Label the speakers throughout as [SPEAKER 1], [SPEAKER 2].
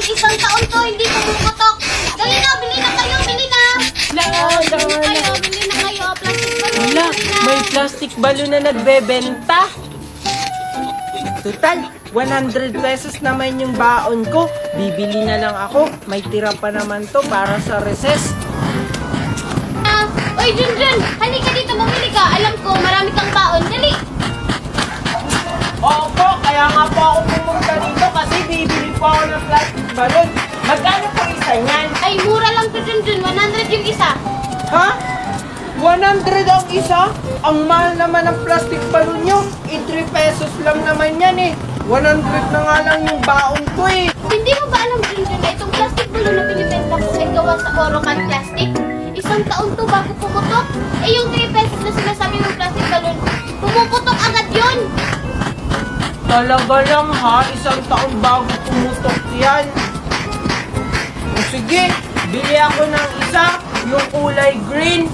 [SPEAKER 1] isang taon to, hindi pumuputok. Dali na, bili na kayo, bili na. Bili na kayo, plastic balloon.
[SPEAKER 2] Wala,
[SPEAKER 1] bili na.
[SPEAKER 2] may plastic balloon na nagbebenta. Total, 100 pesos naman yung baon ko. Bibili na lang ako. May tira pa naman to para sa recess.
[SPEAKER 1] Oy, Junjun, halika dito, bumili ka. Alam ko, marami kang baon. Dali.
[SPEAKER 2] Opo, kaya nga po ako pumunta dito kasi bibili po ako ng plastic balloon. Magkano po isa niyan?
[SPEAKER 1] Ay, mura lang to, Junjun. 100 yung isa.
[SPEAKER 2] Ha? 100 ang isa? Ang mahal naman ng plastic balloon nyo. 3 pesos lang naman yan eh. 100 na nga lang yung baon ko eh.
[SPEAKER 1] Hindi mo ba alam, Junjun, na itong plastic balloon na binibenta ko ay gawa sa Orocan plastic? Isang taon to bago pumutok. Eh, yung 3 pesos na sinasabi ng plastic balloon, pumuputok agad yun.
[SPEAKER 2] Talaga lang ha, isang taon bago pumutok yan. O sige, bili ako ng isa, yung kulay green.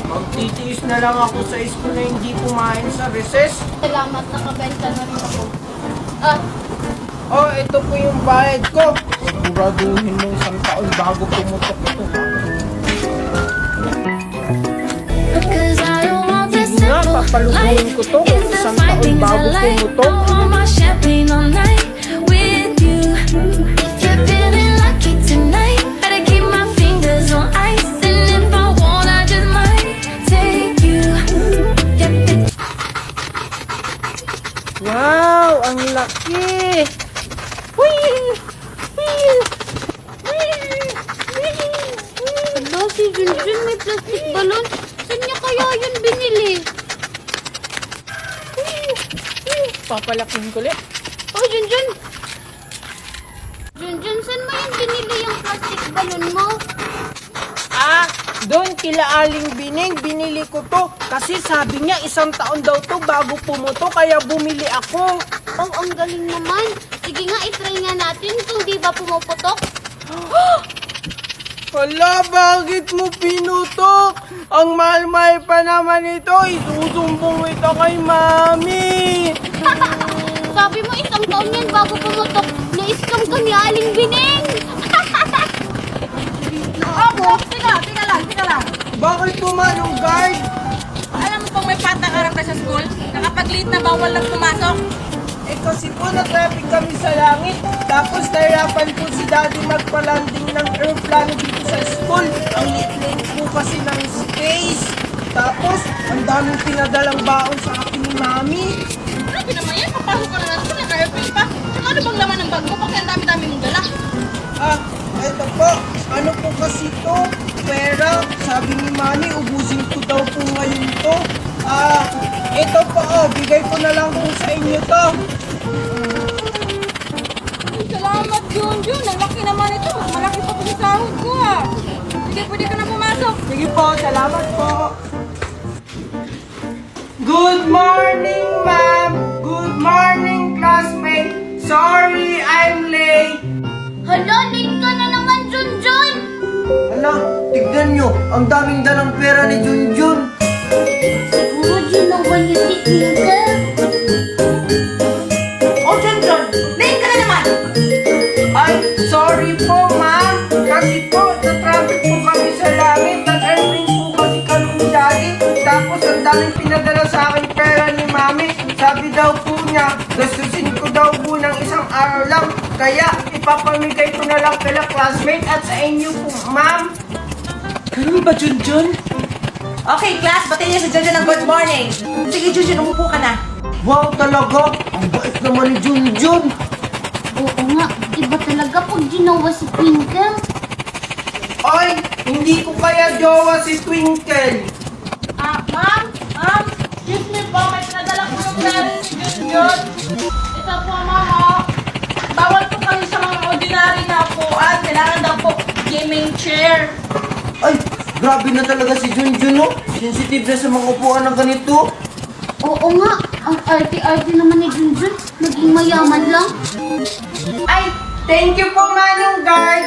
[SPEAKER 2] Magtitiis na lang ako sa school na hindi kumain sa recess.
[SPEAKER 1] Salamat, nakabenta na rin ako.
[SPEAKER 2] Oh, ito po yung bayad ko. Siguraduhin mo isang taon bago pumutok ito.
[SPEAKER 3] Cause I don't want this
[SPEAKER 2] Sige nga,
[SPEAKER 3] simple
[SPEAKER 2] papalubuhin ko to.
[SPEAKER 3] It's the
[SPEAKER 2] Isang
[SPEAKER 3] fine
[SPEAKER 2] taon
[SPEAKER 3] things I
[SPEAKER 2] bago
[SPEAKER 3] like.
[SPEAKER 2] pumutok.
[SPEAKER 3] I want my champagne all night with you. If you're feeling lucky tonight, better keep my fingers on ice. And if I want, I just might take you. Yep,
[SPEAKER 2] Wow, ang laki!
[SPEAKER 1] Hala, si Junjun may plastic balloon. Saan niya kaya yun binili?
[SPEAKER 2] Papalaking ko ulit.
[SPEAKER 1] Oh, Junjun! Junjun, saan mo yung binili yung plastic balloon mo?
[SPEAKER 2] Doon kila Aling Bining, binili ko to. Kasi sabi niya isang taon daw to bago pumuto, kaya bumili ako.
[SPEAKER 1] Oh, ang galing naman. Sige nga, itry nga natin kung di ba pumuputok.
[SPEAKER 2] Hala, bakit mo pinutok? Ang mahal-mahal pa naman ito. Isusumbong ito kay Mami.
[SPEAKER 1] Sabi mo isang taon yan bago pumutok. Na-scam ka ni Aling Bining.
[SPEAKER 4] Teka lang.
[SPEAKER 2] Bakit pumanong guard?
[SPEAKER 4] Alam mo pang may patakaran ka sa school? Nakapag-late na bawal lang pumasok?
[SPEAKER 2] Eh kasi po na-traffic kami sa langit. Tapos nahirapan po si Daddy magpa-landing ng airplane dito sa school. Ang liit po kasi ng space. Tapos, ang daming pinadalang baon sa akin ni Mami.
[SPEAKER 4] Grabe naman yan, papasok ka na natin, naka-airplane pa. Tsaka ano bang laman ng bag mo? Bakit ang dami-dami mong dala?
[SPEAKER 2] Eto po. Ano po kasi to? Pera. Sabi ni Mami, ubusin ko daw po ngayon to. Ito po, bigay ko na lang po sa inyo to.
[SPEAKER 4] Ay, salamat, Junjun. Ang laki naman ito. Mas malaki pa sa sahod ko, ah. Sige, pwede ka na pumasok.
[SPEAKER 2] Sige po, salamat po. Good morning, ma'am. Good morning, classmate. Sorry, I'm late.
[SPEAKER 1] Hala, late ka na naman, Junjun.
[SPEAKER 5] Hala, tignan nyo, ang daming dalang pera ni Junjun.
[SPEAKER 1] Siguro ginawa niya si Twinkle.
[SPEAKER 4] Oh, Junjun, late ka na naman.
[SPEAKER 2] Ay, sorry po, ma'am. Kasi po, na-traffic po kami sa langit. Nag-airplane po kasi kami ni Daddy. Tapos, ang daming pinadala sa akin pera ni Mami. Sabi daw po niya, gastusin ko daw po ng isang araw lang. Kaya, ipapamigay ko na lang kila classmate at sa inyo po, ma'am.
[SPEAKER 6] Ganun ba, Junjun? Okay, class, batiin niyo si Junjun ng good morning. Sige, Junjun, umupo ka na.
[SPEAKER 5] Wow, talaga, ang bait naman ni Junjun.
[SPEAKER 1] Oo nga, iba talaga pag ginawa si Twinkle.
[SPEAKER 2] Oy, hindi ko kaya jowa si Twinkle.
[SPEAKER 4] Ma'am, excuse me po, may pinadala ko yung pera ni Junjun. Ito po, ma'am, bawal po kami sa mga ordinary na upuan. Kailangan daw po gaming chair.
[SPEAKER 5] Ay, grabe na talaga si Junjun, no? Sensitive na sa mga upuan ng ganito.
[SPEAKER 1] Oo nga, ang arte-arte naman ni Junjun. Naging mayaman lang.
[SPEAKER 2] Ay, thank you po, Manong Guard.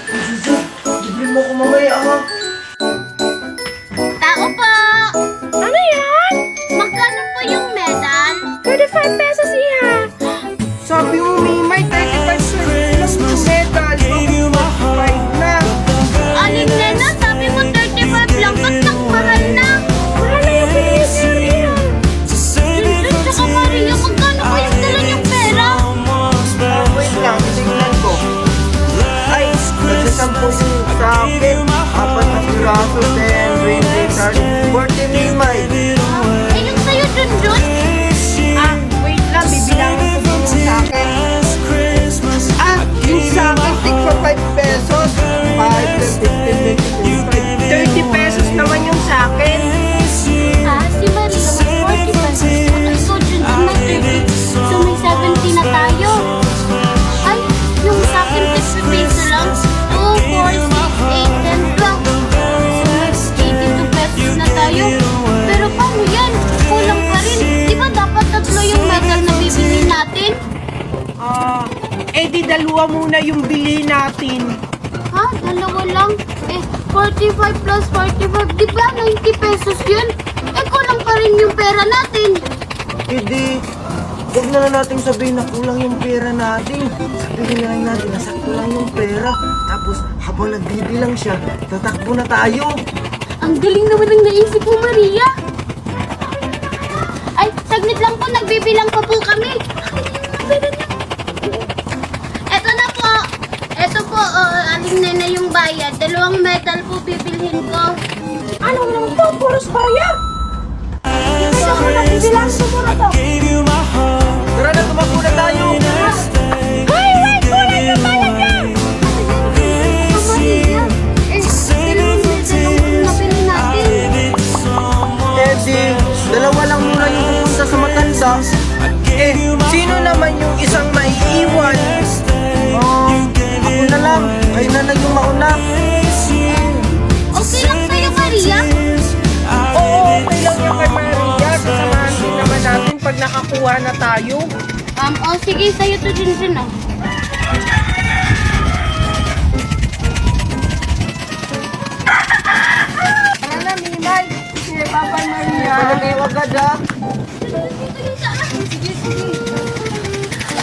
[SPEAKER 5] Junjun, libre mo ko mamaya, ha?
[SPEAKER 1] Tao po! Ano yan?
[SPEAKER 2] 30 pesos naman yung sa akin.
[SPEAKER 1] Si Maria may 40 pesos. At ikaw, Junjun, may 30. So may 70 na tayo. Ay, yung sa akin 50 peso lang. 2, 4, 6, 8, 10, 12. So may 82 pesos na tayo. Pero paano yan? Kulang pa rin. Di ba dapat tatlo yung medal na bibili natin?
[SPEAKER 2] Di dalawa muna yung bili natin.
[SPEAKER 1] Ha? Dalawa lang? 45 plus 45, di ba 90 pesos yun? Kulang pa rin yung pera natin.
[SPEAKER 5] Huwag na lang natin sabihin na kulang yung pera natin. Sabihin na lang natin na sakto lang yung pera. Tapos habang nagbibilang siya, tatakbo na tayo.
[SPEAKER 1] Ang galing naman ng naisip mo, Maria. Ay, saglit lang po, nagbibilang pa po kami. Eto na po. Eto po, aling na yung bayad. 2 medal po bibilhin ko.
[SPEAKER 6] Ano naman to? Puros barya! Hindi ako nabibilang sumura to.
[SPEAKER 5] Tara na, tumakbo na tayo.
[SPEAKER 1] Hoy, wait! Kulang yung bayad niya! Maria, dalawang medal ang nabili natin.
[SPEAKER 5] Dalawa lang muna yung pupunta sa matanda.
[SPEAKER 2] Sino naman yung isang maiiwan?
[SPEAKER 5] Ako na lang. Kayo na lang yung mauna.
[SPEAKER 1] Okay lang sa'yo, Maria?
[SPEAKER 2] Oo, okay lang yung kay Maria. Sasamahan din naman natin pag nakakuha na tayo.
[SPEAKER 1] Sige, sa'yo to din, oh.
[SPEAKER 2] Ano na, Mimay? Sige, Papa Maria.
[SPEAKER 5] Palagay agad ha.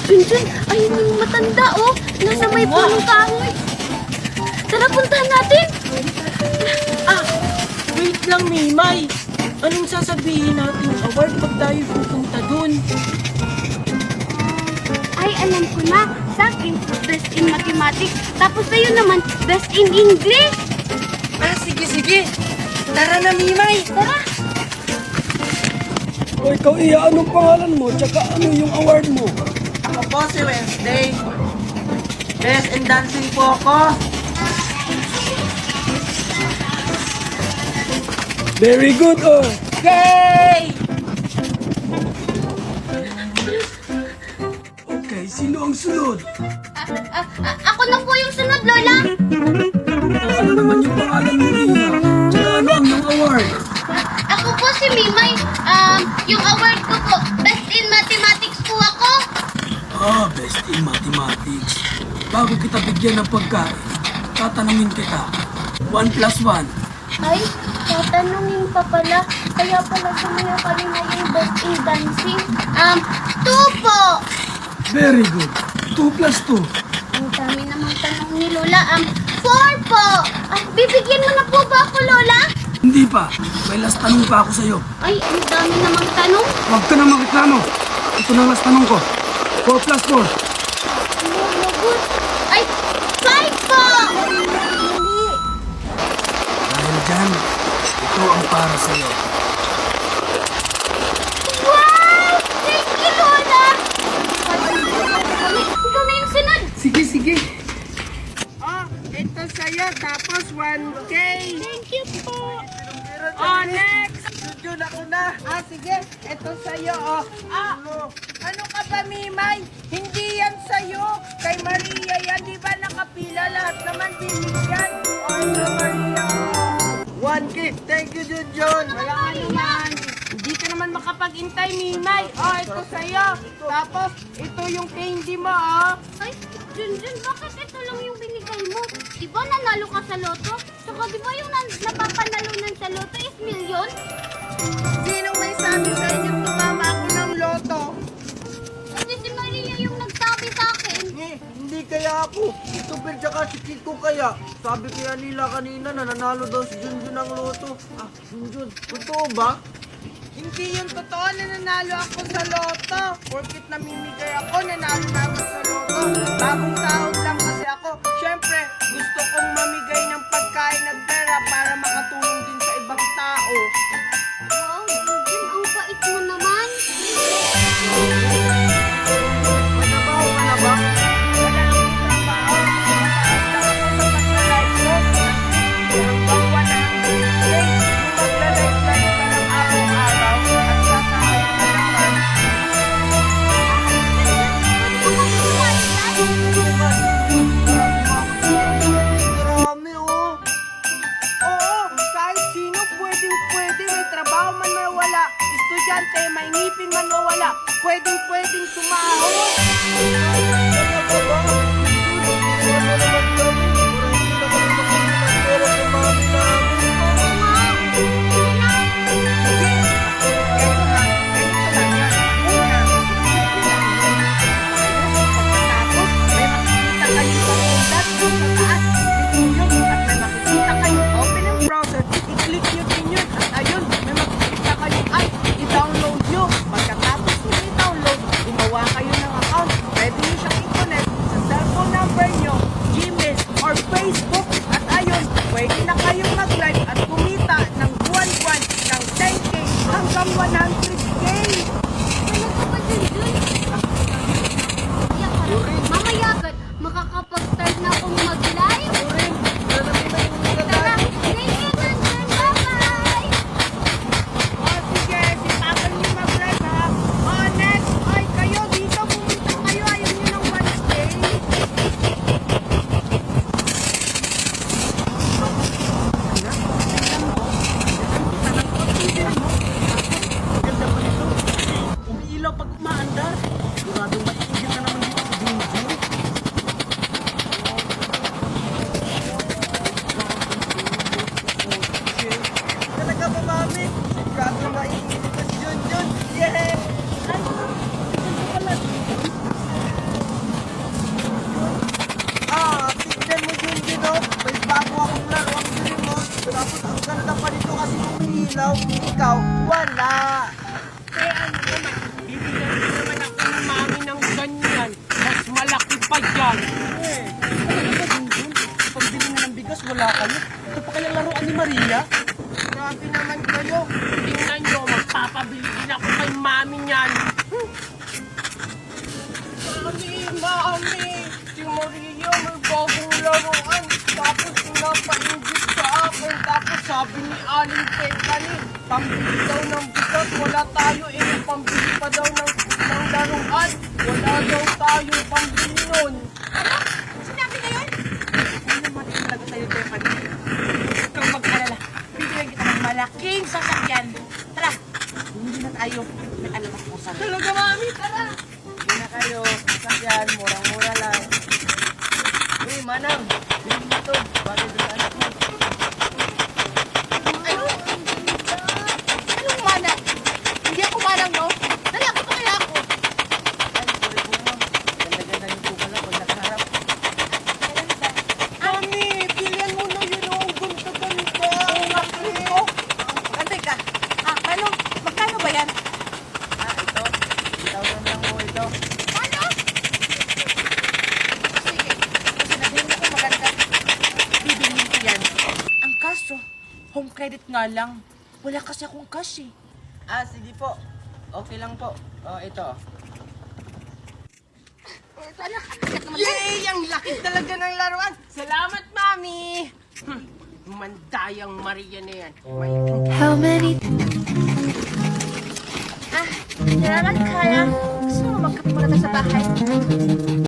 [SPEAKER 1] Junjun, ayun yung matanda, oh. Nasa may punong kahoy. Tara, puntahan natin.
[SPEAKER 2] Wait lang, Mimay. Anong sasabihin natin award pag tayo pupunta dun?
[SPEAKER 1] Ay, alam ko na. Sa akin, best in mathematics. Tapos sa'yo naman, best in English.
[SPEAKER 2] Sige. Tara na, Mimay.
[SPEAKER 1] Tara.
[SPEAKER 7] O ikaw, Iya, anong pangalan mo? Tsaka ano yung award mo?
[SPEAKER 6] Ako po si Wednesday. Best in dancing po ako.
[SPEAKER 7] Very good, oh.
[SPEAKER 6] Yay!
[SPEAKER 7] Okay, sino ang sunod?
[SPEAKER 1] Ako na po yung sunod, Lola.
[SPEAKER 7] Ano naman yung pangalan mo, Iya? Tsaka ano ang yung award?
[SPEAKER 1] Ako po si Mimay. Yung award ko po, best in mathematics po ako.
[SPEAKER 7] Best in mathematics. Bago kita bigyan ng pagkain, tatanungin kita. 1 plus 1.
[SPEAKER 1] Ay, tatanungin pa pala. Kaya pala sumayo kanina yung best in dancing. 2 po.
[SPEAKER 7] Very good. 2 plus 2.
[SPEAKER 1] Ang dami namang tanong ni Lola. 4 po. Bibigyan mo na po ba ako, Lola?
[SPEAKER 7] Hindi pa. May last tanong pa ako sa'yo.
[SPEAKER 1] Ay, ang dami namang tanong.
[SPEAKER 7] Huwag ka na magreklamo. Ito na ang last tanong ko. 4 plus 4.
[SPEAKER 1] Lagot. Ay, 5 po.
[SPEAKER 7] Dahil dyan, ito ang para sa'yo.
[SPEAKER 1] Wow! Thank you, Lola. Ikaw na yung sunod.
[SPEAKER 2] Sige. Ito sa'yo, tapos 1K.
[SPEAKER 1] Thank you po.
[SPEAKER 2] Next! Jun, ako na. Sige. Ito sa'yo, ano ka ba, Mimay? Hindi yan sa'yo. Kay Maria yan. Di ba nakapila? Lahat naman binigyan. Ito, Maria.
[SPEAKER 5] 1K. Thank you, Junjun.
[SPEAKER 2] Wala naman. Hindi ka naman makapag-intay, Mimay. Ito sa'yo. Tapos, ito yung candy mo,
[SPEAKER 1] Ay, Junjun, bakit ito lang yung binigay mo? Di ba nanalo ka sa loto? Saka di ba yung napapanalunan sa loto is milyon?
[SPEAKER 2] Sinong may sabi sa inyo tumama ako ng loto?
[SPEAKER 1] Kasi si Maria yung nagsabi sa akin.
[SPEAKER 5] Hindi kaya ako. Ito Pel tsaka si Kiko kaya. Sabi kaya nila kanina na nanalo daw si Junjun ng loto. Junjun, totoo ba?
[SPEAKER 2] Hindi yung totoo na nanalo ako sa loto. Porkit namimigay ako, nanalo na ako sa loto. Bagong sahod lang kasi ako. Siyempre, gusto kong mamigay ng pagkain at pera para makatulong din sa ibang tao.
[SPEAKER 1] Wow, Junjun, ang bait mo naman.
[SPEAKER 2] Wala akong trabaho. Nakakataas lang ako sa pagka-live ko. tao man mawala, estudyante, may ngipin man mawala, pwedeng sumahod.
[SPEAKER 5] Talaga ba? Iwan mo naman kami. Para hindi na kami makakita ng pera sa mami namin.
[SPEAKER 2] I-download nyo. Pagkatapos nyo i-download, gumawa kayo ng account. Pwede nyo siyang i-connect sa cellphone number nyo, Gmail, or Facebook. At ayun, pwede na kayong mag-live at kumita ng buwan-buwan ng 10K hanggang 100K.
[SPEAKER 1] Talaga ba, Junjun? Iyak ka na. Mamaya agad, makakapag-start na akong mag-live. Tara, thank you, Junjun. Bye-bye!
[SPEAKER 2] Sige, sipagan nyo mag-live ha. Next, ay kayo dito, pumunta kayo. Ayaw nyo ng 1K.
[SPEAKER 5] Umiilaw pag umaandar. Siguradong maiigil na naman dito si Junjun. Talaga ba, mami? Siguradong maiigil dito si Junjun. Yay! Ay, pala. Tignan mo, Junjun, oh. May bago akong laro ang dream mo. Tapos ang ganda pa nito kasi umiilaw. Ikaw, wala.
[SPEAKER 2] Bibigyan ko naman ako ng mami ng ganyan. Mas malaki pa yan.
[SPEAKER 5] Pagbili na ng bigas, wala kayo. Ito pa kayang laruan ni Maria?
[SPEAKER 2] Grabe naman kayo. Tingnan nyo, magpapabili din ako kay mami niyan. Mami! Si Maria may bagong laruan. Tapos pinapainggit sa akin. Tapos sabi ni Aling Pekani, pambili daw ng bigas, wala tayo. Pambili pa daw ng laruan. Wala daw tayo pambili nun.
[SPEAKER 6] Sinabi na yun? Hindi naman talaga tayo tayo kanina. Huwag kang mag-alala. Bibigyan kita ng malaking sasakyan. Tara, hindi na tayo. May alam ako kung saan.
[SPEAKER 2] Talaga, mami, tara!
[SPEAKER 5] Hindi na kayo. Sasakyan, murang-mura lang. Uy, manang. Bili mo ito. Bagay doon sa anak mo.
[SPEAKER 6] Anong manang? Hindi ako manang, no? Dali, ako pa kaya ako.
[SPEAKER 5] Ay, sorry po, ma'am. Ganda-ganda niyo po pala kung nakaharap.
[SPEAKER 2] Mami, pilihan mo na yun ang ganda-ganda.
[SPEAKER 6] Antay ka. Magkano ba yan?
[SPEAKER 5] Ito. 1,000 lang po ito.
[SPEAKER 6] Ano? Sige. Kasi nabihin ko maganda. Bibilhin ko yan. Ang kaso, home credit nga lang. Wala kasi akong cash eh.
[SPEAKER 5] Sige po. Okay lang po. Ito.
[SPEAKER 2] Yay! Ang laki talaga ng laruan. Salamat, mami. Mandayang Maria na yan.
[SPEAKER 3] How many
[SPEAKER 6] Salamat, Kaya. Gusto mo magkape muna tayo sa bahay?